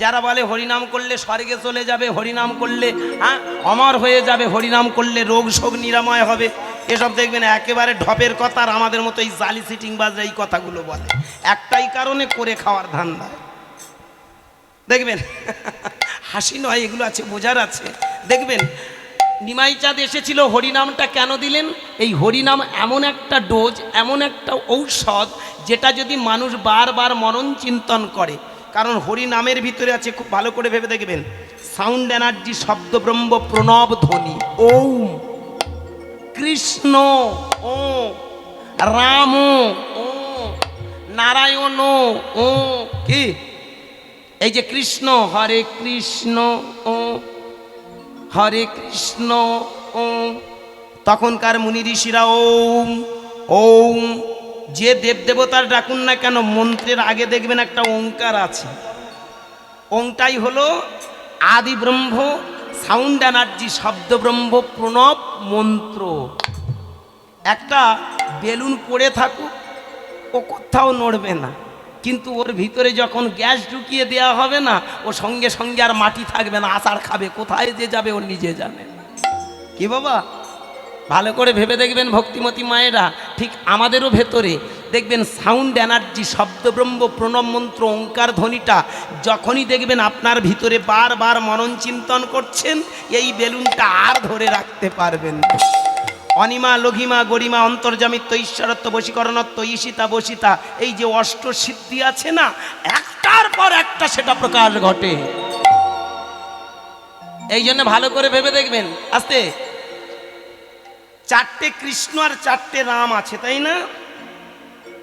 যারা বলে হরিনাম করলে স্বর্গে চলে যাবে, হরিনাম করলে অমর হয়ে যাবে, হরিনাম করলে রোগ শোক নিরাময় হবে, এসব দেখবেন একেবারে ঢপের কথা। আর আমাদের মতো এই জালি সিটিং বাজরা এই কথাগুলো বলে একটাই কারণে, করে খাওয়ার ধান্দা। দেখবেন হাসি নয়, এগুলো আছে, বোঝার আছে। দেখবেন নিমাই চাঁদ এসেছিল, হরিনামটা কেন দিলেন? এই হরিনাম এমন একটা ডোজ, এমন একটা ঔষধ, যেটা যদি মানুষ বারবার মনন চিন্তন করে, কারণ হরিনামের ভিতরে আছে, খুব ভালো করে ভেবে দেখবেন, সাউন্ড এনার্জি, শব্দ ব্রহ্ম, প্রণব ধ্বনি, ওম, কৃষ্ণ ও, রাম ও, নারায়ণ ও, কি এই যে কৃষ্ণ, হরে কৃষ্ণ ও, হরে কৃষ্ণ ও, তখনকার মুনি ঋষিরা ওম ওম, যে দেবদেবতার ডাকুন না কেন, মন্ত্রের আগে দেখবেন একটা ওঙ্কার আছে। ওংটাই হলো আদি ব্রহ্ম, সাউন্ড এনার্জি, শব্দ ব্রহ্ম, প্রণব মন্ত্র। একটা বেলুন পড়ে থাকুক, ও কোথাও নড়বে না, কিন্তু ওর ভিতরে যখন গ্যাস ঢুকিয়ে দেওয়া হবে না, ও সঙ্গে সঙ্গে আর মাটি থাকবে না, আছাড় খাবে, কোথায় যে যাবে ও নিজে জানে। কি বাবা, ভালো করে ভেবে দেখবেন ভক্তিমতী মায়েরা, ঠিক আমাদেরও ভেতরে দেখবেন সাউন্ড এনার্জি, শব্দ ব্রহ্ম, প্রণব মন্ত্র, ওঙ্কার ধ্বনিটা যখনই দেখবেন আপনার ভিতরে বারবার মনন চিন্তন করছেন, এই বেলুনটা আর ধরে রাখতে পারবেন না। অনিমা, লঘিমা, গরিমা, অন্তর্জামিত্ব, ঈশ্বরত্ব, বশীকরণত্ব, ঈশিতা, বসিতা, এই যে অষ্ট সিদ্ধি আছে না, একটার পর একটা সেটা প্রকাশ ঘটে। এই জন্য ভালো করে ভেবে দেখবেন। আস্তে, চারটে কৃষ্ণ আর চারটে রাম আছে, তাই না?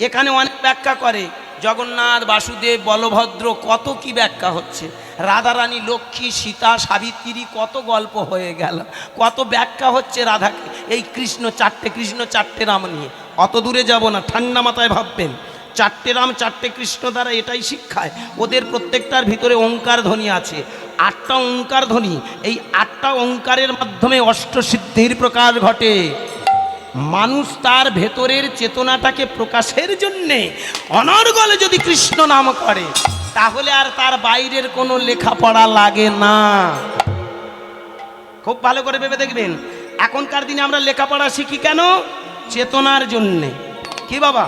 এখানে অনেক ব্যাখ্যা করে, জগন্নাথ, বাসুদেব, বলভদ্র, কত কি ব্যাখ্যা হচ্ছে, রাধারানী, লক্ষ্মী, সীতা, সাবিত্রী, কত গল্প হয়ে গেল, কত ব্যাখ্যা হচ্ছে রাধাকে। এই কৃষ্ণ, চারটে কৃষ্ণ, চারটে রাম নিয়ে অত দূরে যাব না, ঠান্ডা মাথায় ভাববেন। চারটে রাম, চারটে কৃষ্ণ দ্বারা এটাই শিক্ষায়, ওদের প্রত্যেকটার ভিতরে ওঙ্কার ধ্বনি আছে, আটটা ওঙ্কার ধ্বনি। এই আটটা ওঙ্কারের মাধ্যমে অষ্টসিদ্ধির প্রকাশ ঘটে। মানুষ তার ভেতরের চেতনাটাকে প্রকাশের জন্যে অনর্গলে যদি কৃষ্ণ নাম করে, তাহলে আর তার বাইরের কোনো লেখাপড়া লাগে না। খুব ভালো করে ভেবে দেখবেন, এখনকার দিনে আমরা লেখাপড়া শিখি কেন? চেতনার জন্যে। কি বাবা,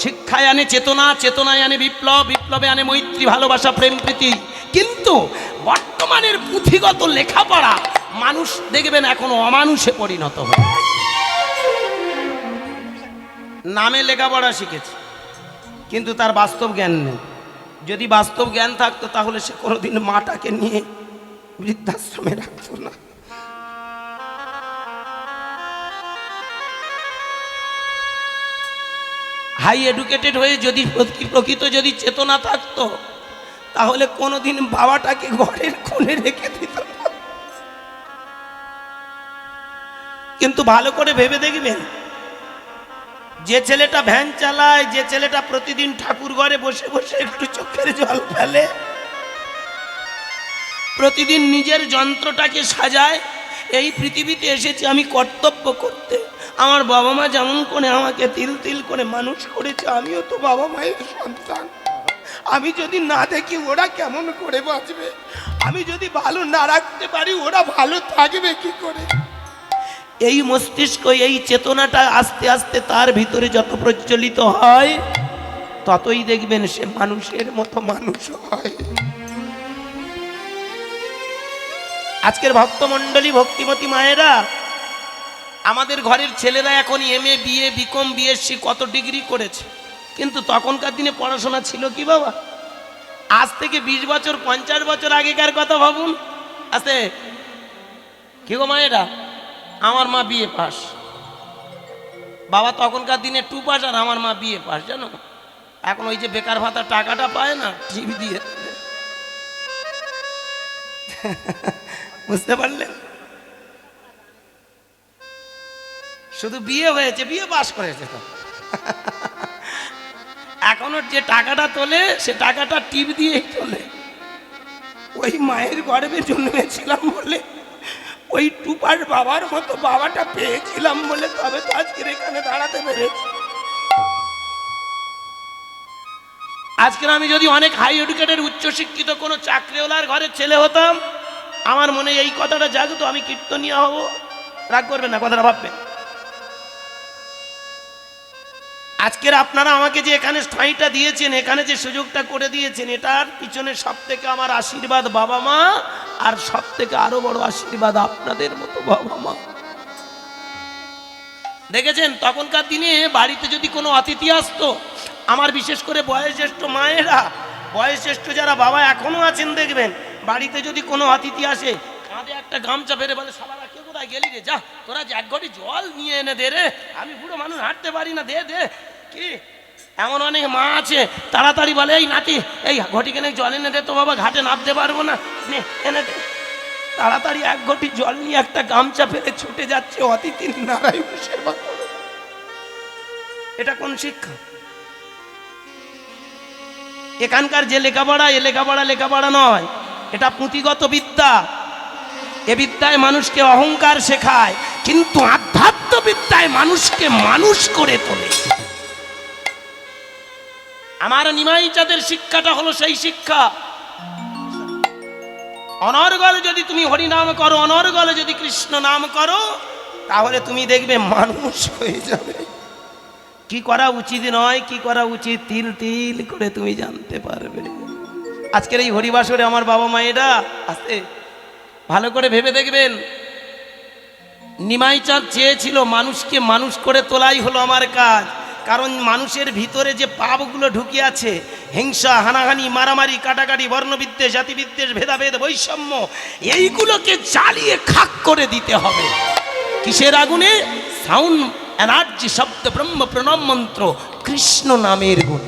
শিক্ষায় আনে চেতনা, চেতনায় আনে বিপ্লব, বিপ্লবে আনে মৈত্রী, ভালোবাসা, প্রেম, প্রীতি। কিন্তু বর্তমানের পুঁথিগত লেখাপড়া মানুষ দেখবেন এখন অমানুষে পরিণত হয়। নামে লেখাপড়া শিখেছে, কিন্তু তার বাস্তব জ্ঞান নেই। যদি বাস্তব জ্ঞান থাকতো, তাহলে সে কোনোদিন মাটাকে নিয়ে বৃদ্ধাশ্রমে রাখতো না। হাই এডুকেটেড হয়ে যদি প্রকৃত যদি চেতনা থাকতো, তাহলে কোনোদিন বাবাটাকে ঘরের কোণে রেখে দিত না। কিন্তু ভালো করে ভেবে দেখবেন, যে ছেলেটা ভ্যান চালায়, যে ছেলেটা প্রতিদিন ঠাকুর ঘরে বসে বসে একটু চোখের জল ফেলে, প্রতিদিন নিজের যন্ত্রটাকে সাজায়, এই পৃথিবীতে এসেছি আমি কর্তব্য করতে। আমার বাবা মা যেমন করে আমাকে তিল তিল করে মানুষ করেছে, আমিও তো বাবা মায়ের সন্তান। আমি যদি না দেখি ওরা কেমন করে বাঁচবে, আমি যদি ভালো না রাখতে পারি ওরা ভালো থাকবে কি করে? এই মস্তিষ্ক, এই চেতনাটা আস্তে আস্তে তার ভিতরে যত প্রচলিত হয়, ততই দেখবেন সে মানুষের মতো মানুষ হয়। আজকের ভক্তমণ্ডলী, ভক্তিমতী মায়েরা, আমাদের ঘরের ছেলেরা এখন এমএ, বিএ, বিকম, বিএসসি, কত ডিগ্রি করেছে, কিন্তু তখনকার দিনে পড়াশোনা ছিল কি বাবা? আজ থেকে 20 বছর 50 বছর আগেকার কথা ভাবুন। আস্তে, কি গো মায়েরা, আমার মা বিএ পাস, বাবা তখনকার দিনে 2 পাস, আর আমার মা বিএ পাস। জানো, এখন ওই যে বেকার ভাতা টাকাটা পায় না, টিভি দিয়ে। বুঝতে পারলেন? শুধু বিয়ে হয়েছে, বিয়ে পাস করেছে, তো এখনো যে টাকাটা তোলে, সে টাকাটা টিপ দিয়েই তোলে। ওই মায়ের গর্ভে জন্মেছিলাম বলে, ওই 2 পাস বাবার মতো বাবাটা পেয়েছিলাম বলে, তবে তো আজকের এখানে দাঁড়াতে পেরেছি। আজকে আমি যদি অনেক হাই এডুকেটেড উচ্চশিক্ষিত কোনো চাকরিওয়ালার ঘরের ছেলে হতাম, আমার মনে এই কথাটা জাগতো, আমি কীর্তনীয় হব। রাগ করবেন না, কথাটা ভাববেন। আজকের আপনারা আমাকে যে এখানে ঠাঁইটা দিয়েছেন, এখানে যে সুযোগটা করে দিয়েছেন, এটার পিছনে সব থেকে আমার আশীর্বাদ বাবা মা, আর সব থেকে আরো বড় আশীর্বাদ আপনাদের মতো বাবা মা। দেখেছেন তখনকার দিনে বাড়িতে যদি কোনো অতিথি আসতো, আমার বিশেষ করে বয়োজ্যেষ্ঠ মায়েরা, বয়োজ্যেষ্ঠ যারা বাবা এখনো আছেন, দেখবেন বাড়িতে যদি কোনো অতিথি আসে, কাঁধে একটা গামছা ফেলে বলে, সবাই কে কোথায় গেলি রে, যা তোরা এক ঘটি জল নিয়ে এনে দে রে, আমি বুড়ো মানুষ হাঁটতে পারি না, দে দে। কি এমন অনেক মা আছে তাড়াতাড়ি বলে, এই নাতি এই ঘটি কেনে জল এনে দে তো বাবা, ঘাটে নামতে পারবো না, নে এনে দে। তাড়াতাড়ি এক ঘটি জল নিয়ে একটা গামছা ফেলে ছুটে যাচ্ছে অতিথির নারায়ণ সেবা। এটা কোন শিক্ষা? এখানকার যে লেখাপড়া, এ লেখাপড়া নয়, এটা পুঁথিগত বিদ্যা। এ বিদ্যায় মানুষকে অহংকার শেখায়, কিন্তু আধ্যাত্ম বিদ্যায় মানুষকে মানুষ করে তোলে। আমার নিমাই চাঁদের শিক্ষাটা হলো সেই শিক্ষা। অনর্গল যদি তুমি হরি নাম করো, অনর্গল যদি কৃষ্ণ নাম করো, তাহলে তুমি দেখবে মানুষ হয়ে যাবে। কি করা উচিত নয়, কি করা উচিত, তিল তিল করে তুমি জানতে পারবে। আজকের এই হরিবাসরে আমার বাবা মায়েরা আসতে ভালো করে ভেবে দেখবেন, নিমাই চাঁদ চেয়েছিল মানুষকে মানুষ করে তোলাই হলো আমার কাজ। কারণ মানুষের ভিতরে যে পাপগুলো ঢুকে আছে, হিংসা, হানাহানি, মারামারি, কাটাকাটি, বর্ণবিদ্বেষ, জাতিবিদ্বেষ, ভেদাভেদ, বৈষম্য, এইগুলোকে জ্বালিয়ে খাক করে দিতে হবে। কিসের আগুনে? সাউন্ড এনার্জি, শব্দ ব্রহ্ম প্রণব মন্ত্র, কৃষ্ণ নামের গুণ।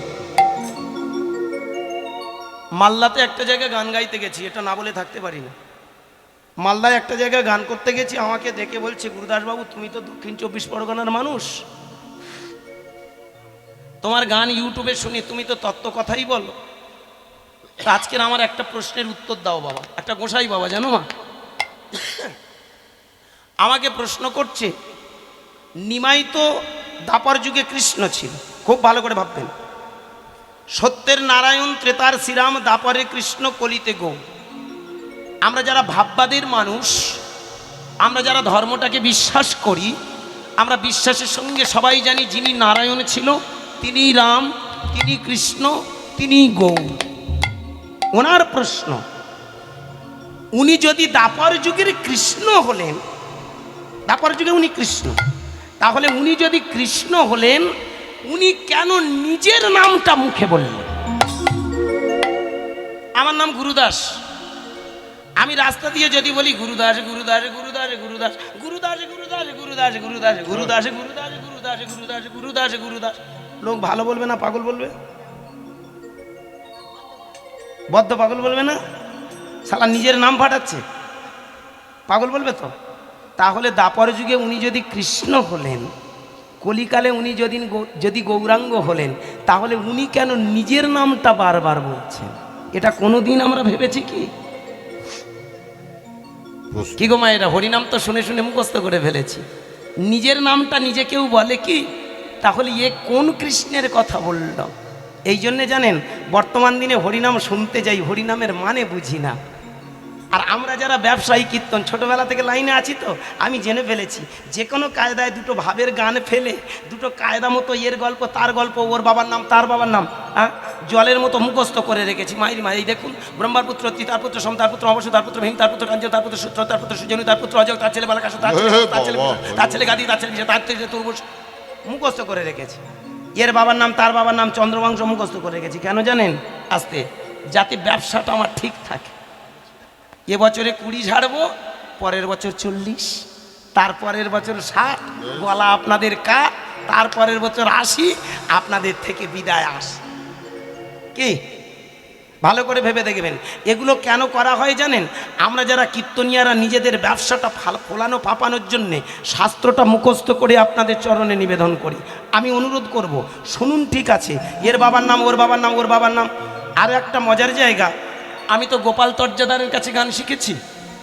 মালদাতে একটা জায়গায় গান গাইতে গেছি, এটা না বলে থাকতে পারি না। মালদায় একটা জায়গায় গান করতে গেছি, আমাকে দেখে বলছে, গুরুদাস বাবু তুমি তো দক্ষিণ 24 পরগনার মানুষ, তোমার গান ইউটিউবে শুনি, তুমি তো তত্ত্ব কথাই বলো। তা আজকের আমার একটা প্রশ্নের উত্তর দাও বাবা। একটা গোসাই বাবা জানো মা আমাকে প্রশ্ন করছে, নিমাই তো দাপর যুগে কৃষ্ণ ছিল, খুব ভালো করে ভাববেন। সত্যের নারায়ণ, ত্রেতার শ্রীরাম, দাপরে কৃষ্ণ, কলিতে গৌ। আমরা যারা ভাববাদের মানুষ, আমরা যারা ধর্মটাকে বিশ্বাস করি, আমরা বিশ্বাসের সঙ্গে সবাই জানি যিনি নারায়ণ ছিল তিনি রাম, তিনি কৃষ্ণ, তিনি গৌ। ওনার প্রশ্ন, উনি যদি দাপর যুগের কৃষ্ণ হলেন, দাপর যুগে উনি কৃষ্ণ, তাহলে উনি যদি কৃষ্ণ হলেন, উনি কেন নিজের নামটা মুখে বললেন? আমার নাম গুরুদাস, আমি রাস্তা দিয়ে যদি বলি গুরুদাস গুরুদাস গুরুদাস গুরুদাস গুরুদাস গুরুদাস গুরুদাস গুরুদাস গুরুদাস গুরুদাস গুরুদাস গুরুদাস গুরুদাস গুরুদাস, লোক ভালো বলবে না পাগল বলবে? বদ্ধ পাগল বলবে না? শালা নিজের নাম ফাটাচ্ছে, পাগল বলবে তো। তাহলে দাপর যুগে উনি যদি কৃষ্ণ হলেন, কলিকালে উনি যদি গৌরাঙ্গ হলেন, তাহলে উনি কেন নিজের নামটা বারবার বলছেন? এটা কোনোদিন আমরা ভেবেছি কি? কি গো মায়েরা, হরিনাম তো শুনে শুনে মুখস্থ করে ফেলেছি, নিজের নামটা নিজে কেউ বলে কি? তাহলে এ কোন কৃষ্ণের কথা বলল? এই জন্যে জানেন, বর্তমান দিনে হরিনাম শুনতে যাই, হরিনামের মানে বুঝি না। আর আমরা যারা ব্যবসায়ী কীর্তন, ছোটোবেলা থেকে লাইনে আছি তো আমি জেনে ফেলেছি, যে কোনো কায়দায় দুটো ভাবের গান ফেলে, দুটো কায়দা মতো এর গল্প তার গল্প, ওর বাবার নাম তার বাবার নাম, জলের মতো মুখস্থ করে রেখেছি। মায়ের মা, এই দেখুন, ব্রহ্মার পুত্র অত্রি, তার পুত্র সোম, তার পুত্র অবশ্য, তার পুত্র ভীম, তার পুত্র কাঞ্চন, তার পুত্র সূত্র, তার পুত্র সুজনু, তার পুত্র অজয়, তার ছেলে বালাকাশ, তার ছেলে গাদি, তার ছেলে বিজয়, তার ছেলে তুর্বশ, মুখস্থ করে রেখেছি। এর বাবার নাম তার বাবার নাম চন্দ্রবংশ মুখস্থ করে রেখেছি। কেন জানেন? আস্তে, যাতে ব্যবসাটা আমার ঠিক থাকে। এ বছরে 20 ঝাড়বো, পরের বছর 40, তারপরের বছর 60, গলা আপনাদের কাট, তারপরের বছর 80, আপনাদের থেকে বিদায় আসে। কি ভালো করে ভেবে দেখবেন, এগুলো কেন করা হয় জানেন? আমরা যারা কীর্তনিয়ারা নিজেদের ব্যবসাটা ফোলানো পাপানোর জন্যে শাস্ত্রটা মুখস্থ করে আপনাদের চরণে নিবেদন করি। আমি অনুরোধ করব, শুনুন, ঠিক আছে, এর বাবার নাম, ওর বাবার নাম, ওর বাবার নাম। আরও একটা মজার জায়গা, আমি তো গোপাল তর্জাদারের কাছে গান শিখেছি।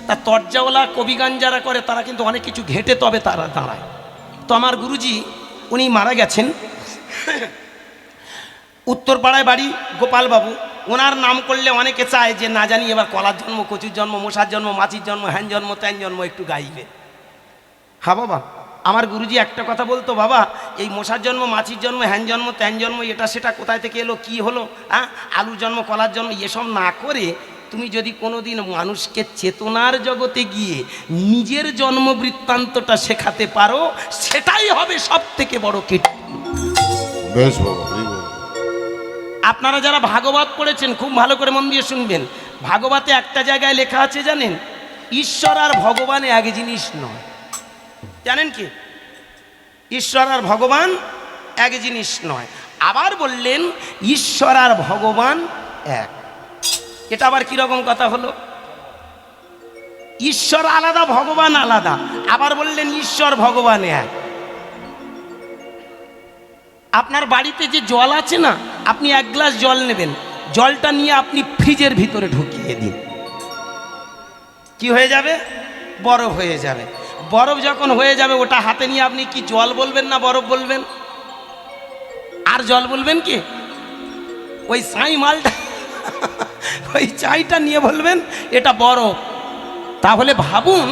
তা তর্জাওয়ালা কবি গান যারা করে তারা কিন্তু অনেক কিছু ঘেটে তবে তারা দাঁড়ায়। তো আমার গুরুজি উনি মারা গেছেন, উত্তরপাড়ায় বাড়ি গোপালবাবু, ওনার নাম করলে অনেকে চায় যে না জানি এবার কলার জন্ম, কচুর জন্ম, মশার জন্ম, মাছির জন্ম, হ্যান জন্ম, ত্যান জন্ম একটু গাইবে। হ্যাঁ বাবা, আমার গুরুজি একটা কথা বলতো, বাবা এই মশার জন্ম, মাছির জন্ম, হ্যান জন্ম, ত্যান জন্ম, এটা সেটা কোথায় থেকে এলো, কি হলো, হ্যাঁ আলুর জন্ম, কলার জন্ম, এসব না করে তুমি যদি কোনোদিন মানুষকে চেতনার জগতে গিয়ে নিজের জন্ম বৃত্তান্তটা শেখাতে পারো, সেটাই হবে সব থেকে বড় কীর্তি। বেশ বাবা, আপনারা যারা ভাগবত পড়েছেন খুব ভালো করে মন দিয়ে শুনবেন। ভাগবতে একটা জায়গায় লেখা আছে জানেন, ঈশ্বর আর ভগবান এক জিনিস নয়। জানেন কি? ঈশ্বর আর ভগবান এক জিনিস নয়। আবার বললেন ঈশ্বর আর ভগবান এক। এটা আবার কিরকম কথা হলো? ঈশ্বর আলাদা, ভগবান আলাদা, আবার বললেন ঈশ্বর ভগবান এক। আপনার বাড়িতে যে জল আছে না, আপনি এক গ্লাস জল নেবেন, জলটা নিয়ে আপনি ফ্রিজের ভিতরে ঢুকিয়ে দিন, কি হয়ে যাবে? বরফ হয়ে যাবে। বরফ যখন হয়ে যাবে, ওটা হাতে নিয়ে আপনি কি জল বলবেন না বরফ বলবেন? আর জল বলবেন কি? ওই ছাই মালটা ওই চাইটা নিয়ে বলবেন এটা বরফ। তাহলে ভাবুন,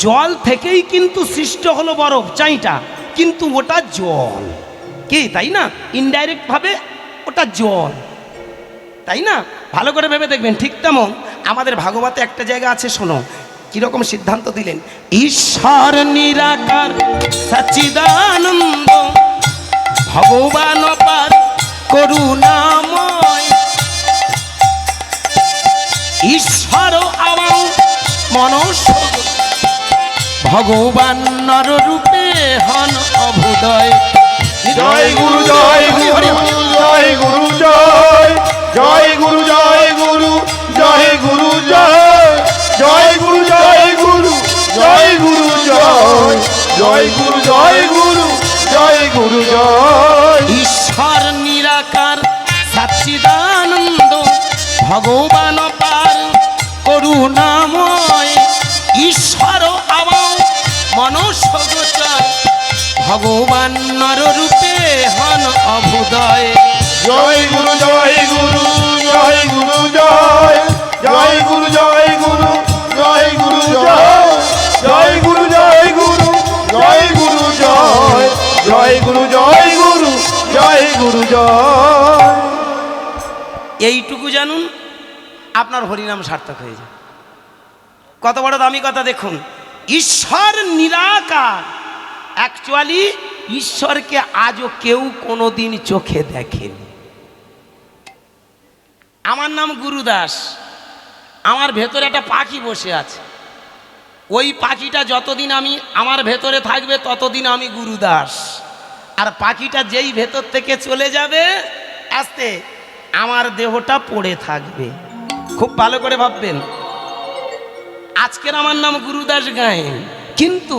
জল থেকেই কিন্তু সৃষ্ট হলো বরফ, চাইটা, কিন্তু ওটা জল, কি তাই না? ইনডাইরেক্ট ভাবে ওটা জল, তাই না? ভালো করে ভেবে দেখবেন। ঠিক তেমন আমাদের ভাগবতে একটা জায়গা আছে, শোনো কিরকম সিদ্ধান্ত দিলেন। ঈশ্বর নিরাকার সচ্চিদানন্দ, ভগবান অপার করুণাময়, ঈশ্বর আমার মনুষ্য, ভগবান নর রূপে হন অভুদয়। জয় গুরু, জয় গুরু, জয় গুরু, জয় জয় গুরু, জয় গুরু, জয় গুরু, জয় জয় গুরু, জয় গুরু, জয় গুরু, জয় জয় গুরু, জয় গুরু, জয় গুরু, জয়। ঈশ্বর নিরাকার সচ্চিদানন্দ, ভগবান অপার করুণাময়, ঈশ্বর আমার মনুষ্য গোচর, ভগবান নর রূপে হন অভুদয়। জয় গুরু, জয় গুরু, জয় গুরু, জয় জয় গুরু, জয় গুরু, জয় গুরু, জয় জয় গুরু, জয় গুরু, জয় গুরু, জয় জয় গুরু, জয় গুরু, জয় গুরু, জয়। এইটুকু জানুন, আপনার হরিনাম সার্থক হয়ে যায়। কত বড় দামি কথা দেখুন। ঈশ্বর নিরাকার, অ্যাকচুয়ালি ঈশ্বরকে আজও কেউ কোনোদিন চোখে দেখেনি। আমার নাম গুরুদাস, আমার ভেতরে একটা পাখি বসে আছে, ওই পাখিটা যতদিন আমার ভেতরে থাকবে ততদিন আমি গুরুদাস। আর পাখিটা যেই ভেতর থেকে চলে যাবে আস্তে, আমার দেহটা পড়ে থাকবে। খুব ভালো করে ভাববেন। আজকের আমার নাম গুরুদাস গায়েন, কিন্তু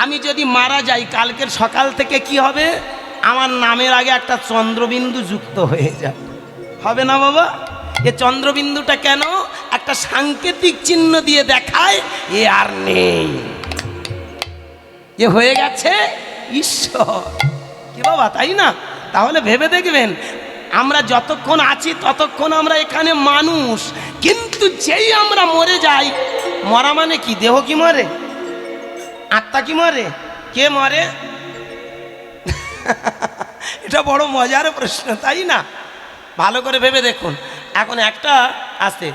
আমি যদি মারা যাই, কালকের সকাল থেকে কি হবে? আমার নামের আগে একটা চন্দ্রবিন্দু যুক্ত হয়ে যাবে, হবে না বাবা? এ চন্দ্রবিন্দুটা কেন? একটা সাংকেতিক চিহ্ন দিয়ে দেখায় এ আর নেই, এ হয়ে গেছে ঈশ্বর। কি বাবা, তাই না? তাহলে ভেবে দেখবেন, আমরা যতক্ষণ আছি ততক্ষণ আমরা এখানে মানুষ, কিন্তু যেই আমরা মরে যাই, মরা মানে কি? দেহ কি মরে? আত্মা কি মরে? কে মরে? এটা বড় মজার প্রশ্ন, তাই না? ভালো করে ভেবে দেখুন। এখন একটা আছে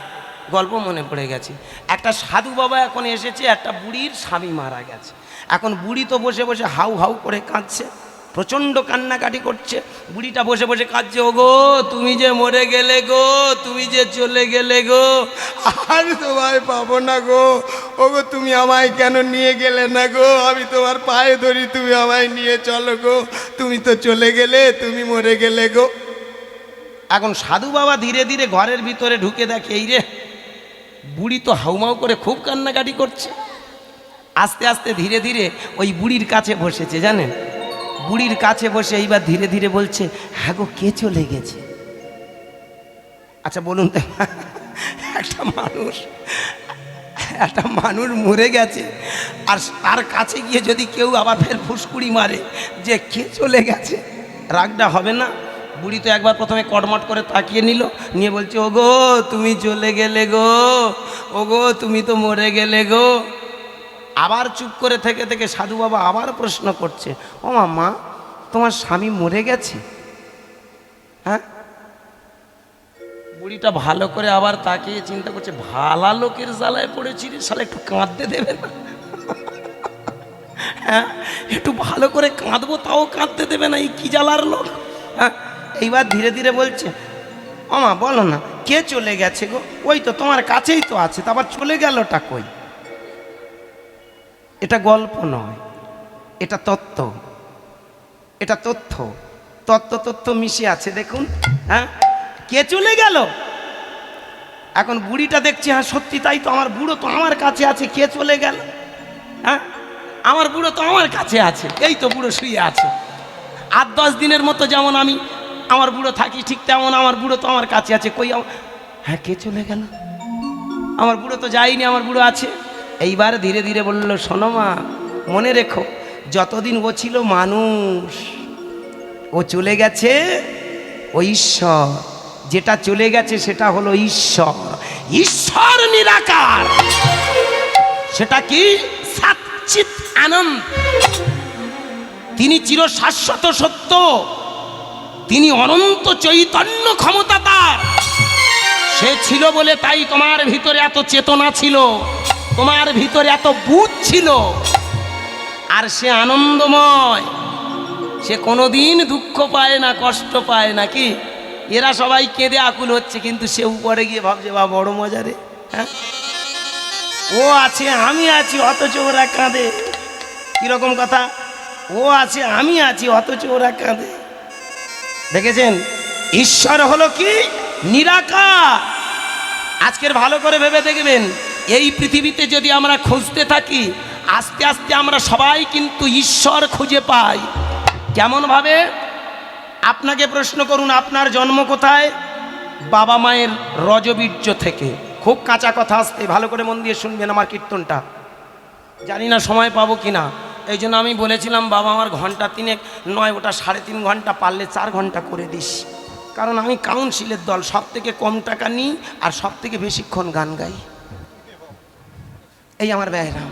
গল্প মনে পড়ে গেছে। একটা সাধু বাবা এখন এসেছে, একটা বুড়ির স্বামী মারা গেছে। এখন বুড়ি তো বসে বসে হাউ হাউ করে কাঁদছে, প্রচণ্ড কান্নাকাটি করছে। বুড়িটা বসে বসে কাঁদছে, ও গো তুমি যে মরে গেলে গো, তুমি যে চলে গেলে গো, আর তোমায় পাবো না গো। ও গো তুমি আমায় কেন নিয়ে গেলে না গো? আমি তোমার পায়ে ধরি, তুমি আমায় নিয়ে চলো গো, তুমি তো চলে গেলে, তুমি মরে গেলে গো। এখন সাধু বাবা ধীরে ধীরে ঘরের ভিতরে ঢুকে দেখে, এই রে বুড়ি তো হাউমাউ করে খুব কান্নাকাটি করছে। আস্তে আস্তে ধীরে ধীরে ওই বুড়ির কাছে বসেছে, জানেন? বুড়ির কাছে বসে এইবার ধীরে ধীরে বলছে, হ্যাঁ গো কে চলে গেছে? আচ্ছা বলুন তো, একটা মানুষ মরে গেছে, আর তার কাছে গিয়ে যদি কেউ আবার ফের ফুসকুড়ি মারে যে কে চলে গেছে, রাগটা হবে না? বুড়ি তো একবার প্রথমে কটমট করে তাকিয়ে নিল, নিয়ে বলছে ওগো তুমি চলে গেলে গো, ওগো তুমি তো মরে গেলে গো। আবার চুপ করে থেকে থেকে সাধু বাবা আবার প্রশ্ন করছে, ও মা তোমার স্বামী মরে গেছে? হ্যাঁ। বুড়িটা ভালো করে আবার তাকিয়ে চিন্তা করছে, ভালা লোকের জ্বালায় পড়েছি রে শালা, একটু কাঁদতে দেবে না? হ্যাঁ, একটু ভালো করে কাঁদবো তাও কাঁদতে দেবে না, এই কি জ্বালার লোক। হ্যাঁ, এইবার ধীরে ধীরে বলছে, ও মা বলো না কে চলে গেছে গো? ওই তো তোমার কাছেই তো আছে, তা আবার চলে গেলটা কই? এটা গল্প নয়, এটা তত্ত্ব, এটা তথ্য, তত্ত্ব মিশে আছে দেখুন। হ্যাঁ, কে চলে গেল? এখন বুড়িটা দেখছে, হ্যাঁ সত্যি তাই তো, আমার বুড়ো তো আমার কাছে আছে, কে চলে গেল? হ্যাঁ, আমার বুড়ো তো আমার কাছে আছে, এই তো বুড়ো শুয়ে আছে। 8-10 দিনের মতো যেমন আমি আমার বুড়ো থাকি, ঠিক তেমন আমার বুড়ো তো আমার কাছে আছে, কই হ্যাঁ কে চলে গেল? আমার বুড়ো তো যায়নি, আমার বুড়ো আছে। এইবার ধীরে ধীরে বলল, শোনো মা, মনে রেখো যতদিন ও ছিল মানুষ, ও চলে গেছে ও ঈশ্বর, যেটা চলে গেছে সেটা হলো ঈশ্বর। ঈশ্বর নিরাকার, সেটা কি? সচ্চিৎ আনন্দ। তিনি চির শাশ্বত সত্য, তিনি অনন্ত চৈতন্য ক্ষমতা তার। সে ছিল বলে তাই তোমার ভিতরে এত চেতনা ছিল, তোমার ভিতরে এত বুঝ ছিল। আর সে আনন্দময়, সে কোনোদিন দুঃখ পায় না, কষ্ট পায় না। কি এরা সবাই কেঁদে আকুল হচ্ছে, কিন্তু সে উপরে গিয়ে ভাবছে বা বড় মজা রে। হ্যাঁ, ও আছে আমি আছি অথচ ওরা কাঁদে। কিরকম কথা? ও আছে আমি আছি অথচ ওরা কাঁদে। দেখেছেন, ঈশ্বর হলো কি? নিরাকার। আজকের ভালো করে ভেবে দেখবেন, এই পৃথিবীতে যদি আমরা খুঁজতে থাকি, আস্তে আস্তে আমরা সবাই কিন্তু ঈশ্বর খুঁজে পাই। কেমন ভাবে? আপনাকে প্রশ্ন করুন, আপনার জন্ম কোথায়? বাবা মায়ের রজবীর্য থেকে। খুব কাঁচা কথা আসতে, ভালো করে মন দিয়ে শুনবেন আমার কীর্তনটা। জানি না সময় পাবো কিনা, এই জন্য আমি বলেছিলাম বাবা আমার ঘন্টা 3 নয়, ওটা 3.5 ঘন্টা, পারলে 4 ঘন্টা করে দিস। কারণ আমি কাউন্সিলের দল, সব থেকে কম টাকা নিই আর সব থেকে বেশিক্ষণ গান গাই, এই আমার ব্যায়াম।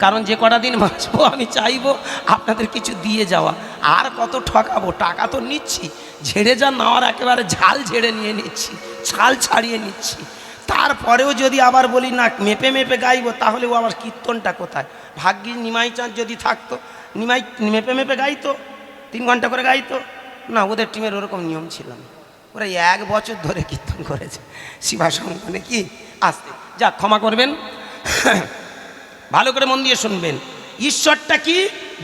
কারণ যে কটা দিন বাঁচবো আমি চাইবো আপনাদের কিছু দিয়ে যাওয়া। আর কত ঠকাবো? টাকা তো নিচ্ছি, ঝেড়ে যা নেওয়ার একেবারে ঝাল ঝেড়ে নিয়ে নিচ্ছি, ছাল ছাড়িয়ে নিচ্ছি। তারপরেও যদি আবার বলি না মেপে মেপে গাইবো, তাহলে ও আবার কীর্তনটা কোথায়? ভাগ্যিস নিমাই চাঁদ যদি থাকতো, নিমাই মেপে মেপে গাইতো, 3 ঘন্টা করে গাইতো না। ওদের টিমের ওরকম নিয়ম ছিল না, ওরা 1 বছর ধরে কীর্তন করেছে শিবাসঙ্গনে। কি আসতে যা ক্ষমা করবেন, ভালো করে মন দিয়ে শুনবেন। ঈশ্বরটা কি?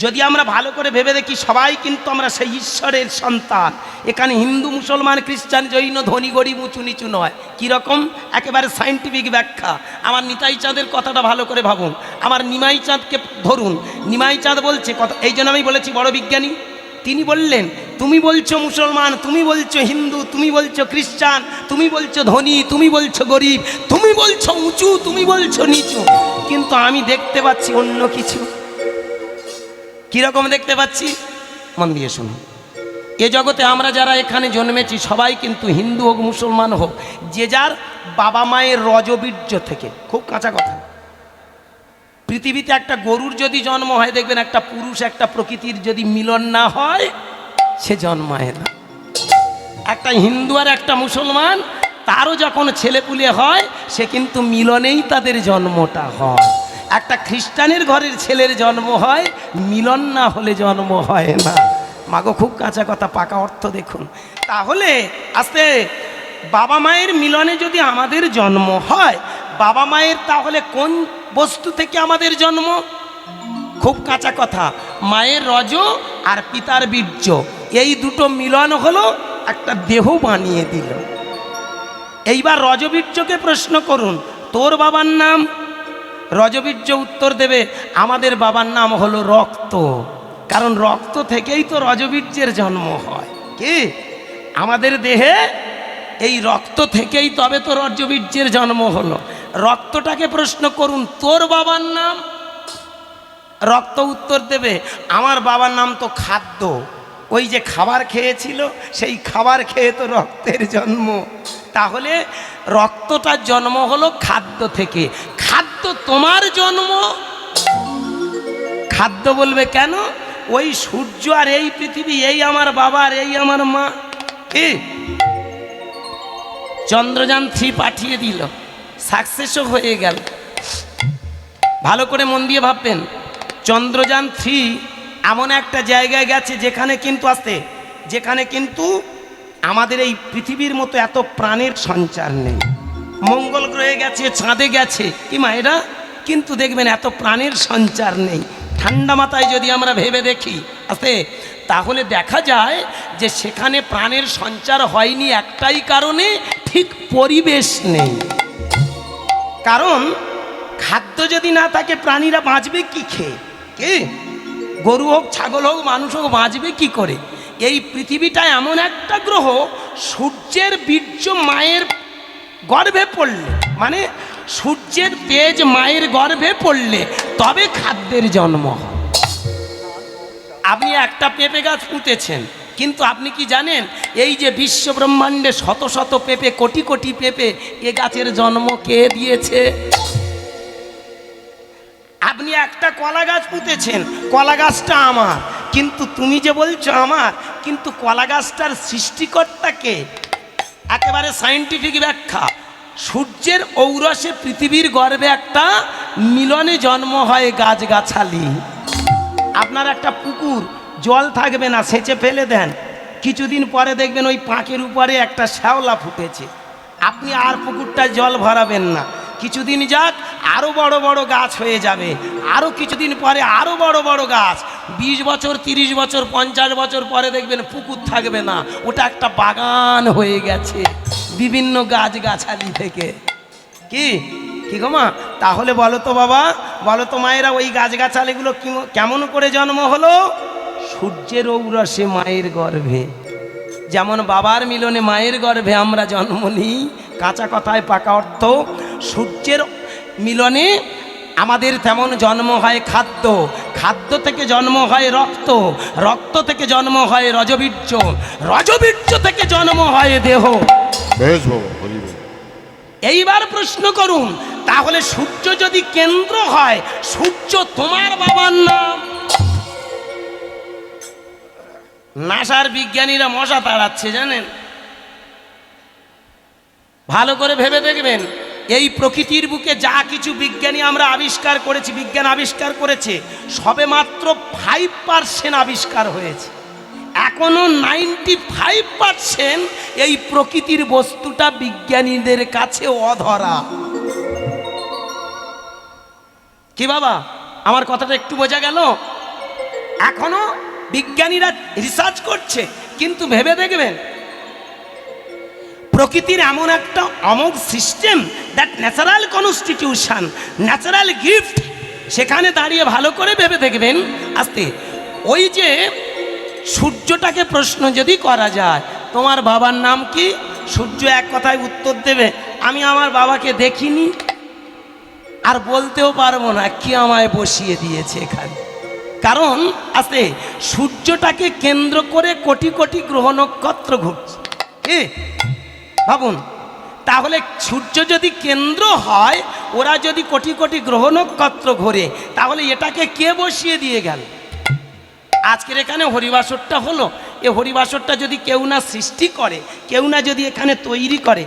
যদি আমরা ভালো করে ভেবে দেখি, সবাই কিন্তু আমরা সেই ঈশ্বরের সন্তান। এখানে হিন্দু, মুসলমান, খ্রিস্টান, জৈন, ধনী গরিব, উঁচু নিচু নয়। কীরকম? একেবারে সায়েন্টিফিক ব্যাখ্যা। আমার নিতাই চাঁদের কথাটা ভালো করে ভাবুন, আমার নিমাই চাঁদকে ধরুন। নিমাই চাঁদ বলছে কথা, এই জন্য আমি বলেছি বড় বিজ্ঞানী। তিনি বললেন, তুমি বলছো মুসলমান, তুমি বলছো হিন্দু, তুমি বলছো খ্রিস্টান, তুমি বলছো ধনী, তুমি বলছো গরিব, তুমি বলছো উঁচু, তুমি বলছো নিচু, কিন্তু আমি দেখতে পাচ্ছি অন্য কিছু। কিরকম দেখতে পাচ্ছি? মন দিয়ে শুনুন। এ জগতে আমরা যারা এখানে জন্মেছি সবাই কিন্তু হিন্দু হোক মুসলমান হোক, যে যার বাবা মায়ের রজবীর্য থেকে। খুব কাঁচা কথা। পৃথিবীতে একটা গরুর যদি জন্ম হয়, দেখবেন একটা পুরুষ একটা প্রকৃতির যদি মিলন না হয়, সে জন্মায় না। একটা হিন্দু আর একটা মুসলমান, তারও যখন ছেলেপুলে হয়, সে কিন্তু মিলনেই তাদের জন্মটা হয়। একটা খ্রিস্টানের ঘরের ছেলের জন্ম হয়, মিলন না হলে জন্ম হয় না। মাগো খুব কাঁচা কথা, পাকা অর্থ দেখুন। তাহলে আস্তে বাবা মায়ের মিলনে যদি আমাদের জন্ম হয়, বাবা মায়ের তাহলে কোন বস্তু থেকে আমাদের জন্ম? খুব কাঁচা কথা, মায়ের রজ আর পিতার বীর্য, এই দুটো মিলন হলো একটা দেহ বানিয়ে দিল। এইবার রজবীর্যকে প্রশ্ন করুন, তোর বাবার নাম? রজবীর্য উত্তর দেবে, আমাদের বাবার নাম হলো রক্ত। কারণ রক্ত থেকেই তো রজবীর্যের জন্ম হয়। কি আমাদের দেহে এই রক্ত থেকেই তবে তো রজবীর্যের জন্ম হলো। রক্তটাকে প্রশ্ন করুন, তোর বাবার নাম? রক্ত উত্তর দেবে, আমার বাবার নাম তো খাদ্য। ওই যে খাবার খেয়েছিল সেই খাবার খেয়ে তো রক্তের জন্ম। তাহলে রক্তটার জন্ম হলো খাদ্য থেকে। খাদ্য তোমার জন্ম। খাদ্য বলবে কেন? ওই সূর্য আর এই পৃথিবী, এই আমার বাবা আর এই আমার মা। কি চন্দ্রযান-3 পাঠিয়ে দিল, সাকসেসও হয়ে গেল। ভালো করে মন দিয়ে ভাববেন, চন্দ্রযান-3 এমন একটা জায়গায় গেছে যেখানে কিন্তু আমাদের এই পৃথিবীর মতো এত প্রাণের সঞ্চার নেই। মঙ্গল গ্রহে গেছে, চাঁদে গেছে, কি মায়েরা, কিন্তু দেখবেন এত প্রাণের সঞ্চার নেই। ঠান্ডা মাথায় যদি আমরা ভেবে দেখি তাহলে দেখা যায় যে সেখানে প্রাণের সঞ্চার হয়নি একটাই কারণে, ঠিক পরিবেশ নেই। কারণ খাদ্য যদি না থাকে প্রাণীরা বাঁচবে কি খেয়ে? কি গরু হোক, ছাগল হোক, মানুষ হোক, বাঁচবে কি করে? এই পৃথিবীটা এমন একটা গ্রহ, সূর্যের বীর্য মায়ের গর্ভে পড়লে, মানে সূর্যের তেজ মায়ের গর্ভে পড়লে তবে খাদ্যের জন্ম হয়। আপনি একটা পেঁপে গাছ পুঁতেছেন, কিন্তু আপনি কি জানেন এই যে বিশ্ব ব্রহ্মাণ্ডে শত শত পেঁপে, কোটি কোটি পেঁপে, এ গাছের জন্ম কে দিয়েছে? আপনি একটা কলা গাছ পুঁতেছেন, কলা গাছটা আমার, কিন্তু তুমি যে বলছো আমার, কিন্তু কলা গাছটার সৃষ্টিকর্তাকে? একেবারে সায়েন্টিফিক ব্যাখ্যা, সূর্যের ঔরসে পৃথিবীর গর্ভে একটা মিলনে জন্ম হয় গাছগাছালি। আপনার একটা পুকুর, জল থাকবে না, সেচে ফেলে দেন, কিছুদিন পরে দেখবেন ওই পাঁকের উপরে একটা শ্যাওলা ফুটেছে। আপনি আর পুকুরটা জল ভরাবেন না, কিছুদিন যাক আরও বড় বড় গাছ হয়ে যাবে, আরও কিছুদিন পরে আরও বড় বড় গাছ। 20 বছর, 30 বছর, 50 বছর পরে দেখবেন পুকুর থাকবে না, ওটা একটা বাগান হয়ে গেছে বিভিন্ন গাছগাছালি থেকে। কি কি গো মা? তাহলে বলো তো বাবা, বলো তো মায়েরা, ওই গাছগাছালিগুলো কেমন করে জন্ম হলো? সূর্যের ঔরসে মায়ের গর্ভে। যেমন বাবার মিলনে মায়ের গর্ভে আমরা জন্ম নিই, কাঁচা কথায় পাকা অর্থ, সূর্যের মিলনে আমাদের তেমন জন্ম হয় খাদ্য, খাদ্য থেকে জন্ম হয় রক্ত, রক্ত থেকে জন্ম হয় রজবীর্য, রজবীর্য থেকে জন্ম হয় দেহ। বেশ বাবা, হরি বল। এইবার প্রশ্ন করুন, তাহলে সূর্য যদি কেন্দ্র হয়, সূর্য তোমার বাবার নাম। নাসার বিজ্ঞানীরা মশা তাড়াচ্ছে জানেন? ভালো করে ভেবে দেখবেন, এই প্রকৃতির বুকে যা কিছু বিজ্ঞানী আমরা আবিষ্কার করেছি, বিজ্ঞান আবিষ্কার করেছে, সবে মাত্র 5% আবিষ্কার হয়েছে। এখনো 95% এই প্রকৃতির বস্তুটা বিজ্ঞানীদের কাছে অধরা। কি বাবা, আমার কথাটা একটু বোঝা গেল? এখনো বিজ্ঞানীরা রিসার্চ করছে, কিন্তু ভেবে দেখবেন প্রকৃতির এমন একটা অমোঘ system, that natural constitution, natural gift, সেখানে দাঁড়িয়ে ভালো করে ভেবে দেখবেন। ওই যে সূর্যটাকে প্রশ্ন যদি করা যায়, তোমার বাবার নাম কি? সূর্য এক কথায় উত্তর দেবে, আমি আমার বাবাকে দেখিনি, আর বলতেও পারবো না কি আমায় বসিয়ে দিয়েছে এখানে। কারণ সূর্যটাকে কেন্দ্র করে কোটি কোটি গ্রহ নক্ষত্র ঘুরছে। কি ভাবুন, তাহলে সূর্য যদি কেন্দ্র হয়, ওরা যদি কোটি কোটি গ্রহ নক্ষত্র ঘোরে, তাহলে এটাকে কে বসিয়ে দিয়ে গেল? আজকের এখানে হরিবাসরটা হলো, এ হরিবাসরটা যদি কেউ না সৃষ্টি করে, কেউ না যদি এখানে তৈরি করে,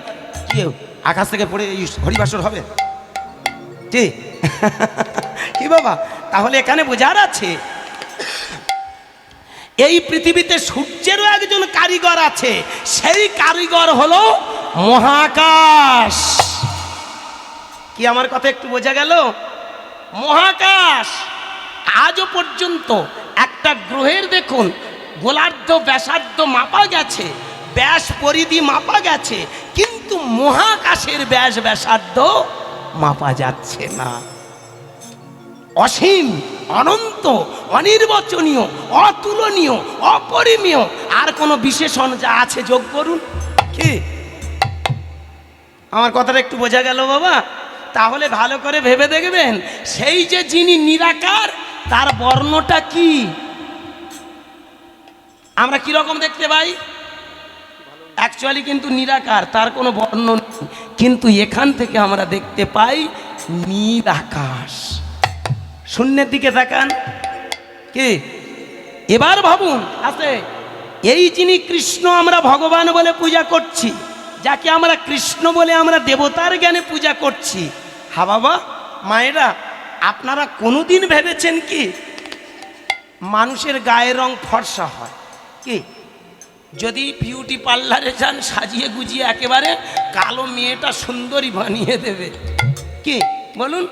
কেউ আকাশ থেকে পড়ে এই হরিবাসর হবে? ঠিক কি বাবা? তাহলে এখানে বোঝার আছে, এই পৃথিবীতে সূর্যেরও একজন কারিগর আছে, সেই কারিগর হলো মহাকাশ। কি আমার কথা একটু বোঝা গেল? মহাকাশ আজও পর্যন্ত একটা গ্রহের দেখুন গোলার্ধ ব্যাসার্ধ মাপা গেছে, ব্যাস পরিধি মাপা গেছে, কিন্তু মহাকাশের ব্যাস ব্যাসার্ধ মাপা যাচ্ছে না। অসীম, অনন্ত, অনির্বচনীয়, অতুলনীয়, অপরিমেয়, আর কোনো বিশেষণ যা আছে যোগ করুন। কি আমার কথাটা একটু বোঝা গেল বাবা? তাহলে ভালো করে ভেবে দেখবেন, সেই যে যিনি নিরাকার, তার বর্ণটা কি? আমরা কিরকম দেখতে পাই? অ্যাকচুয়ালি কিন্তু নিরাকার, তার কোনো বর্ণ নেই, কিন্তু এখান থেকে আমরা দেখতে পাই নীল আকাশ। শূন্যের দিকে তাকান, কি এবার ভাবুন, আছে এই যিনি কৃষ্ণ আমরা ভগবান বলে পূজা করছি, যাকে আমরা কৃষ্ণ বলে আমরা দেবতার জ্ঞানে পূজা করছি। হা বাবা মায়েরা, আপনারা কোনোদিন ভেবেছেন কি মানুষের গায়ের রং ফর্সা হয়? কি যদি বিউটি পার্লারে যান, সাজিয়ে গুজিয়ে একেবারে কালো মেয়েটা সুন্দরী বানিয়ে দেবে, কি বলুন?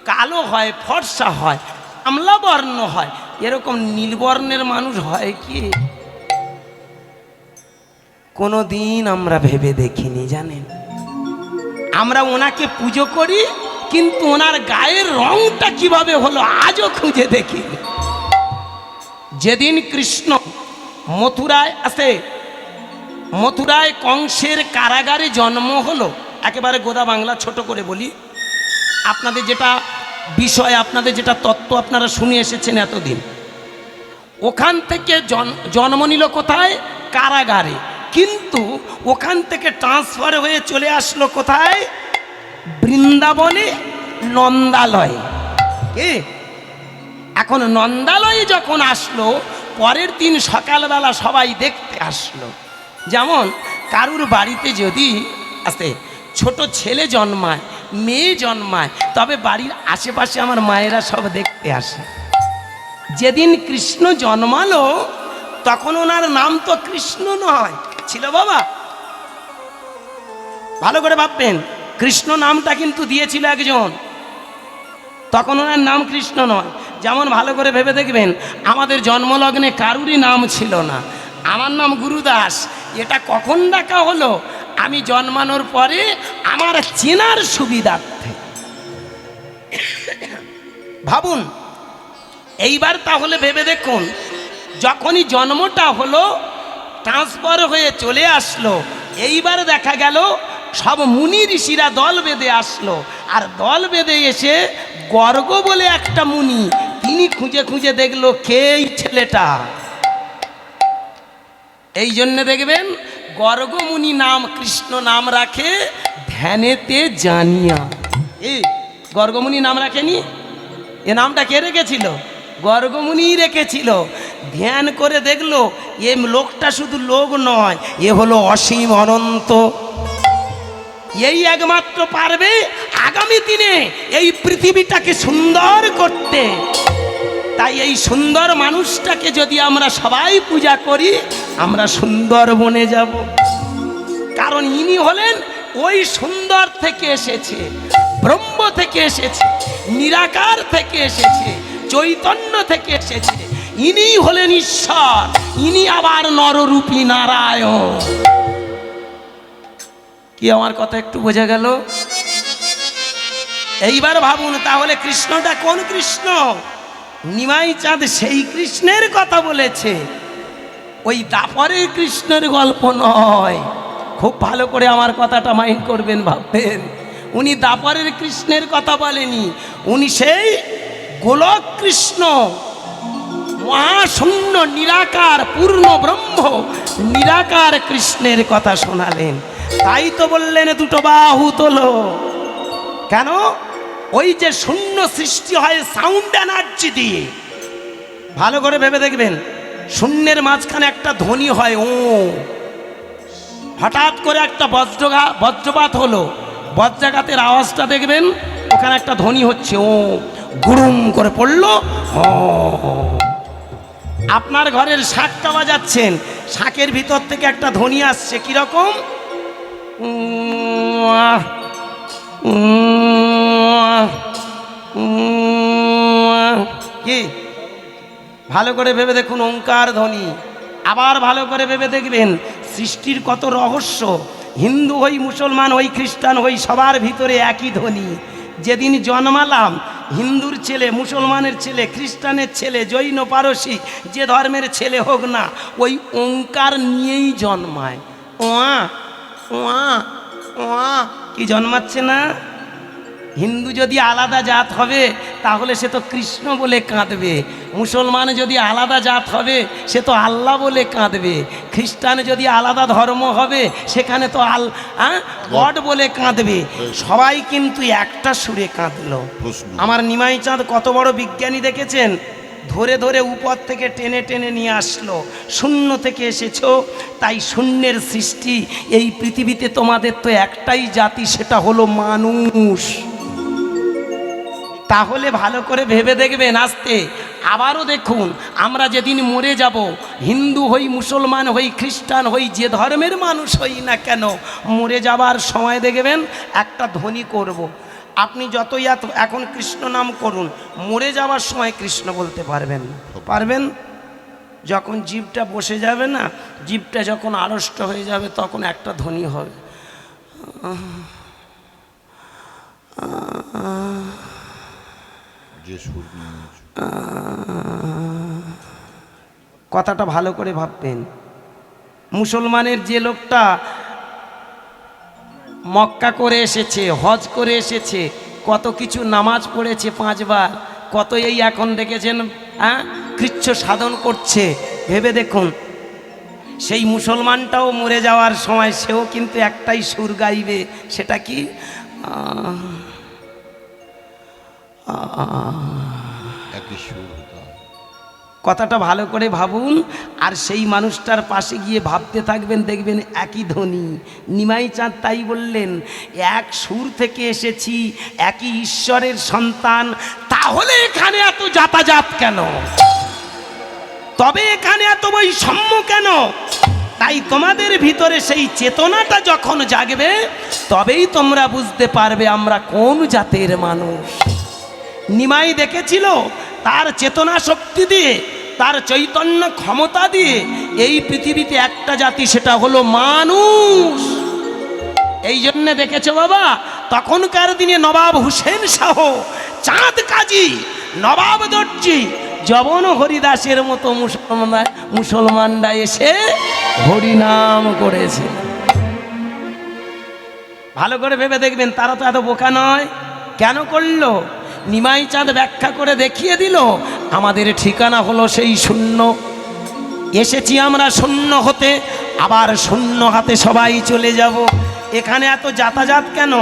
কালো হয়, ফর্সা হয়, আমলা বর্ণ হয়, এরকম নীলবর্ণের মানুষ হয় কি? কোনো দিন আমরা ভেবে দেখিনি, জানেন? আমরা ওনাকে পুজো করি, কিন্তু ওনার গায়ের রংটা কিভাবে হলো আজও খুঁজে দেখিনি। যেদিন কৃষ্ণ মথুরায় আসে, মথুরায় কংসের কারাগারে জন্ম হলো, একেবারে গোদা বাংলা ছোট করে বলি, আপনাদের যেটা বিষয়, আপনাদের যেটা তত্ত্ব আপনারা শুনে এসেছেন এতদিন, ওখান থেকে জন্ম নিল কোথায়? কারাগারে। কিন্তু ওখান থেকে ট্রান্সফার হয়ে চলে আসলো কোথায়? বৃন্দাবনে, নন্দালয়ে। কি এখন নন্দালয়ে যখন আসলো, পরের দিন সকালবেলা সবাই দেখতে আসলো। যেমন কারুর বাড়িতে যদি আসে ছোট ছেলে জন্মায়, মেয়ে জন্মায়, তবে বাড়ির আশেপাশে আমার মায়েরা সব দেখতে আসে। যেদিন কৃষ্ণ জন্মালো, তখন ওনার নাম তো কৃষ্ণ নয়, ছিল বাবা, ভালো করে ভাববেন, কৃষ্ণ নামটা কিন্তু দিয়েছিল একজন, তখন ওনার নাম কৃষ্ণ নয়। যেমন ভালো করে ভেবে দেখবেন, আমাদের জন্মলগ্নে কারুরই নাম ছিল না। আমার নাম গুরুদাস, এটা কখন ডাকা হলো? আমি জন্মানোর পরে আমার চেনার সুবিধার্থে। ভাবুন, এইবার তাহলে ভেবে দেখুন, যখনই জন্মটা হলো, ট্রান্সফার হয়ে চলে আসলো, এইবার দেখা গেল সব মুনি ঋষিরা দল বেঁধে আসলো। আর দল বেঁধে এসে গর্গ বলে একটা মুনি, তিনি খুঁজে খুঁজে দেখলো কে এই ছেলেটা। এই জন্য দেখবেন গর্গ মুনি নাম, কৃষ্ণ নাম রাখে ধ্যানেতে জানিয়া। এই গর্গমুনি নাম রাখেনি, এ নামটা কে রেখেছিল? গর্গমুনি রেখেছিল। ধ্যান করে দেখলো এ লোকটা শুধু লোক নয়, এ হলো অসীম অনন্ত, এই একমাত্র পারবে আগামী দিনে এই পৃথিবীটাকে সুন্দর করতে। তাই এই সুন্দর মানুষটাকে যদি আমরা সবাই পূজা করি, আমরা সুন্দর বনে যাব। কারণ ইনি হলেন ওই সুন্দর থেকে এসেছে, ব্রহ্ম থেকে এসেছে, নিরাকার থেকে এসেছে, চৈতন্য থেকে এসেছে। ইনি হলেন ঈশ্বর, ইনি আবার নররূপী নারায়ণ। কি আমার কথা একটু বোঝা গেল? এইবার ভাবুন, তাহলে কৃষ্ণটা কোন কৃষ্ণ? নিমাই চাঁদ সেই কৃষ্ণের কথা বলেছে, ওই দাপরের কৃষ্ণের গল্প নয়। খুব ভালো করে আমার কথাটা মাইন্ড করবেন, ভাববেন। উনি দাপরের কৃষ্ণের কথা বলেনি, উনি সেই গোলক কৃষ্ণ, মহাশূন্য নিরাকার পূর্ণ ব্রহ্ম নিরাকার কৃষ্ণের কথা শোনালেন। তাই তো বললেন দুটো বাহু তোলো। কেন? ওই যে শূন্য সৃষ্টি হয় সাউন্ড এনার্জি দিয়ে। ভালো করে ভেবে দেখবেন, শূন্যের মাঝখানে একটা ধ্বনি হয় ও। হঠাৎ করে একটা বজ্রপাত হলো, বজ্রাঘাতের আওয়াজটা দেখবেন, ওখানে একটা ধ্বনি হচ্ছে ও, গুরুম করে পড়লো। আপনার ঘরের শাঁখটা বাজাচ্ছেন, শাঁখের ভিতর থেকে একটা ধ্বনি আসছে, কিরকম? কি? ভালো করে ভেবে দেখুন, ওঙ্কার ধ্বনি। আবার ভালো করে ভেবে দেখবেন সৃষ্টির কত রহস্য। হিন্দু হই, মুসলমান হই, খ্রিস্টান হই, সবার ভিতরে একই ধ্বনি। যেদিন জন্মালাম, হিন্দুর ছেলে, মুসলমানের ছেলে, খ্রিস্টানের ছেলে, জৈন, পারসি, যে ধর্মের ছেলে হোক না, ওই ওঙ্কার নিয়েই জন্মায়। ওয়া ওয়া ওয়া, কি জন্মাচ্ছে না? হিন্দু যদি আলাদা জাত হবে তাহলে সে তো কৃষ্ণ বলে কাঁদবে, মুসলমান যদি আলাদা জাত হবে সে তো আল্লাহ বলে কাঁদবে, খ্রিস্টান যদি আলাদা ধর্ম হবে সেখানে তো গড বলে কাঁদবে। সবাই কিন্তু একটা সুরে কাঁদলো। আমার নিমাই চাঁদ কত বড় বিজ্ঞানী দেখেছেন, ধরে ধরে উপর থেকে টেনে টেনে নিয়ে আসলো। শূন্য থেকে এসেছো, তাই শূন্যের সৃষ্টি। এই পৃথিবীতে তোমাদের তো একটাই জাতি, সেটা হলো মানুষ। তাহলে ভালো করে ভেবে দেখবেন। আসতে আবারও দেখুন, আমরা যেদিন মরে যাব, হিন্দু হই, মুসলমান হই, খ্রিস্টান হই, যে ধর্মের মানুষ হই না কেন, মরে যাবার সময় দেখবেন একটা ধ্বনি করব। আপনি যতই এখন কৃষ্ণ নাম করুন, মরে যাওয়ার সময় কৃষ্ণ বলতে পারবেন না। পারবেন? যখন জীবটা বসে যাবে না, জীবটা যখন আড়ষ্ট হয়ে যাবে, তখন একটা ধ্বনি হবে। কথাটা ভালো করে ভাববেন। মুসলমানের যে লোকটা মক্কা করে এসেছে, হজ করে এসেছে, কত কিছু নামাজ পড়েছে 5 বার, কত এই এখন দেখেছেন কৃচ্ছ সাধন করছে, ভেবে দেখুন। সেই মুসলমানটাও মরে যাওয়ার সময় সেও কিন্তু একটাই সুর গাইবে, সেটা কি? কথাটা ভালো করে ভাবুন, আর সেই মানুষটার পাশে গিয়ে ভাবতে থাকবেন, দেখবেন একই ধ্বনি। নিমাই চাঁদ তাই বললেন, এক সুর থেকে এসেছি, একই ঈশ্বরের সন্তান, তাহলে এখানে এত যাতায়াত কেন? তবে এখানে এত বৈষম্য কেন? তাই তোমাদের ভিতরে সেই চেতনাটা যখন জাগবে, তবেই তোমরা বুঝতে পারবে আমরা কোন জাতের মানুষ। নিমাই দেখেছিল তার চেতনা শক্তি দিয়ে, তার চৈতন্য ক্ষমতা দিয়ে এই পৃথিবীতে একটা জাতি, সেটা হলো মানুষ। এই জন্যে দেখেছো বাবা, তখনকার দিনে নবাব হুসেন শাহ, চাঁদ কাজী, নবাব দর্জি, জবন হরিদাসের মতো মুসলমানরা এসে হরিনাম করেছে। ভালো করে ভেবে দেখবেন, তারা তো এত বোকা নয়। কেন করলো? নিমাই চাঁদ ব্যাখ্যা করে দেখিয়ে দিল, আমাদের ঠিকানা হলো সেই শূন্য। এসেছি আমরা শূন্য হতে, আবার শূন্য হাতে সবাই চলে যাব। এখানে এত যাতায়াত কেন,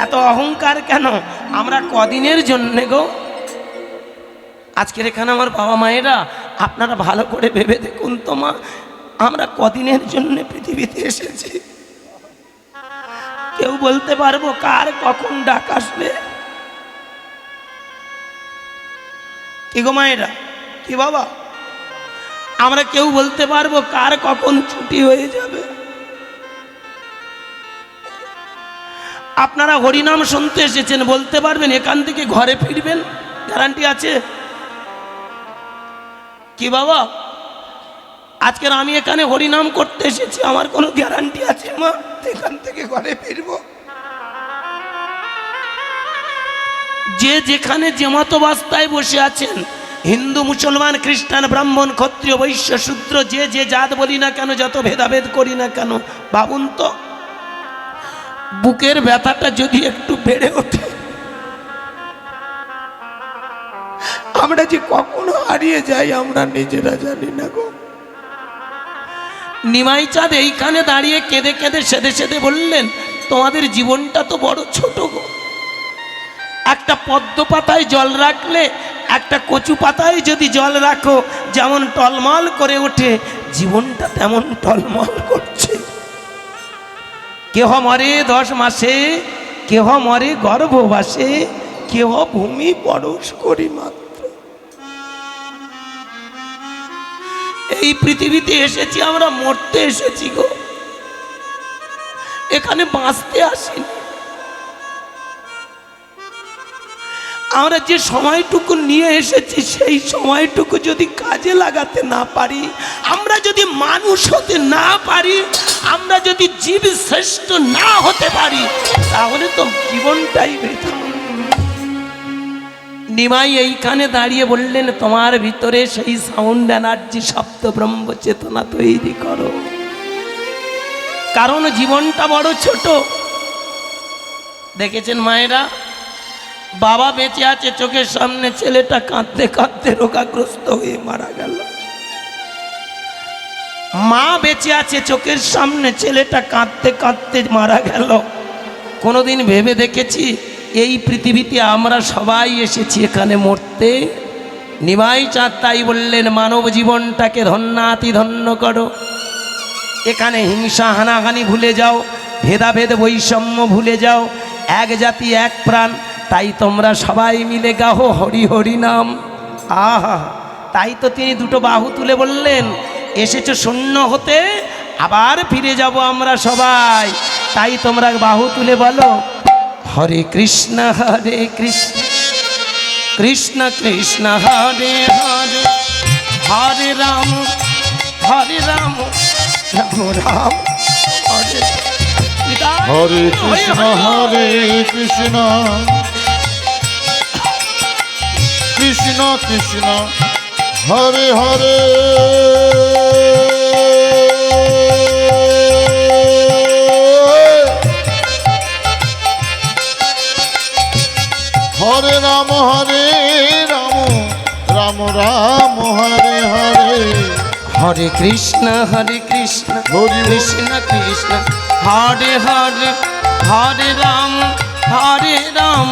এত অহংকার কেন? আমরা কদিনের জন্যে গো? আজকের এখানে আমার বাবা মায়েরা, আপনারা ভালো করে ভেবে দেখুন তো মা, আমরা কদিনের জন্য পৃথিবীতে এসেছি? কেউ বলতে পারবো কার কখন ডাক আসবে? কি গো মায়েরা, কি বাবা, আমরা কেউ বলতে পারবো কার কখন ছুটি হয়ে যাবে? আপনারা হরিনাম শুনতে এসেছেন, বলতে পারবেন এখান থেকে ঘরে ফিরবেন? গ্যারান্টি আছে কি বাবা? আজকের আমি এখানে হরিনাম করতে এসেছি, আমার কোনো গ্যারান্টি আছে মা এখান থেকে ঘরে ফিরবো? যে যেখানে যে মতবাস্তায় বসে আছেন, হিন্দু, মুসলমান, খ্রিস্টান, ব্রাহ্মণ, ক্ষত্রিয়, বৈশ্য, শূদ্র, যে যে জাত বলি না কেন, যত ভেদাভেদ করি না কেন, ভাবুন তো, বুকের ব্যথাটা যদি একটু বেড়ে ওঠে, আমরা যে কখনো হারিয়ে যাই আমরা নিজেরা জানি না গো। নিমাই চাঁদ এইখানে দাঁড়িয়ে কেঁদে কেঁদে সেদে সেদে বললেন, তোমাদের জীবনটা তো বড় ছোট গো। একটা পদ্ম পাতায় জল রাখলে, একটা কচু পাতায় যদি জল রাখো, যেমন টলমল করে ওঠে, জীবনটা তেমন টলমল করছে। কেহ মরে 10 মাসে, কেহ মরে গর্ভবাসে, কেহ ভূমি পরশ করি মাত্র। এই পৃথিবীতে এসেছি আমরা মরতে এসেছি গো, এখানে বাঁচতে আসিনি। আমরা যে সময়টুকু নিয়ে এসেছি, সেই সময়টুকু যদি কাজে লাগাতে না পারি, আমরা যদি মানুষ হতে না পারি, আমরা যদি জীব শ্রেষ্ঠ না হতে পারি, তাহলে তো জীবনটাই বৃথা। নিমাই এইখানে দাঁড়িয়ে বললেন, তোমার ভিতরে সেই সাউন্ড এনার্জি, সপ্ত ব্রহ্ম চেতনা তৈরি করো, কারণ জীবনটা বড় ছোট। দেখেছেন মায়েরা, বাবা বেঁচে আছে, চোখের সামনে ছেলেটা কাঁদতে কাঁদতে রোগাগ্রস্ত হয়ে মারা গেল। মা বেঁচে আছে, চোখের সামনে ছেলেটা কাঁদতে কাঁদতে মারা গেল। কোনোদিন ভেবে দেখেছি এই পৃথিবীতে আমরা সবাই এসেছি এখানে মরতে? নিমাই চাঁদ তাই বললেন, মানব জীবনটাকে ধন্যাতি ধন্য করো। এখানে হিংসা হানাহানি ভুলে যাও, ভেদাভেদ বৈষম্য ভুলে যাও, এক জাতি এক প্রাণ। তাই তোমরা সবাই মিলে গাও হরি হরি নাম। আহা, তাই তো তিনি দুটো বাহু তুলে বললেন, এসেছো শূন্য হতে, আবার ফিরে যাব আমরা সবাই। তাই তোমরা বাহু তুলে বলো, হরে কৃষ্ণ কৃষ্ণ কৃষ্ণ হরে হরে, হরে রাম রাম রাম হরে। হরে কৃষ্ণ কৃষ্ণ কৃষ্ণ হরে হরে, হরে রাম রাম রাম হরে হরে। হরে কৃষ্ণ কৃষ্ণ কৃষ্ণ হরে হরে, হরে রাম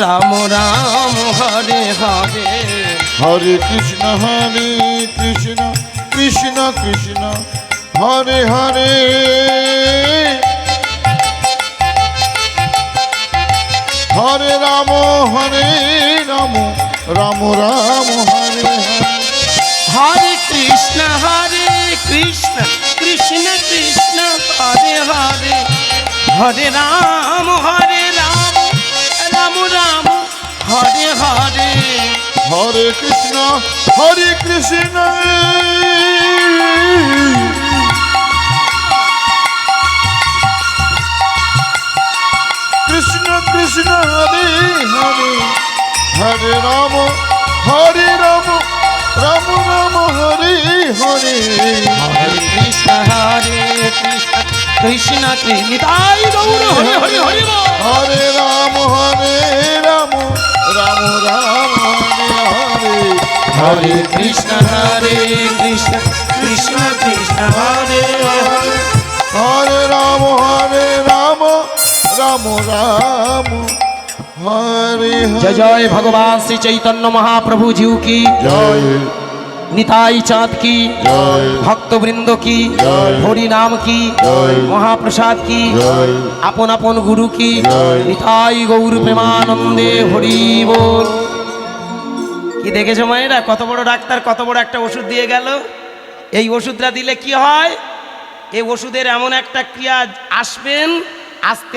রাম রাম হরে হরে। হরে কৃষ্ণ কৃষ্ণ কৃষ্ণ হরে হরে, হরে রাম রাম রাম হরে হরে। হরে কৃষ্ণ কৃষ্ণ কৃষ্ণ হরে হরে, হরে রাম রাম রাম হরে হরে। হরে কৃষ্ণ কৃষ্ণ কৃষ্ণ হরে হরে, হরে রাম রাম রাম হরে হরে। হরে কৃষ্ণ কৃষ্ণ নিতাই গৌর হরে হরে হরে বল। হরে রাম রাম রাম হরে হরে। হরে কৃষ্ণ কৃষ্ণ কৃষ্ণ হরে হরে, হরে রাম রাম রাম হরে হরে। জয় জয় ভগবান শ্রী চৈতন্য মহাপ্রভু জিউ কি জয়, নিতাই চাঁদ কি জয়, ভক্তবৃন্দ কি জয়, হরি নাম কি জয়, মহাপ্রসাদ কি জয়, আপন আপন গুরু কি জয়। নিতাই গৌর প্রেমানন্দে হরি বল। কি দেখেছো মায়েরা, কত বড় ডাক্তার কত বড় একটা ওষুধ দিয়ে গেল। এই ওষুধটা দিলে কি হয়, এই ওষুধের এমন একটা ক্রিয়া আসবেন, আস্তে আস্তে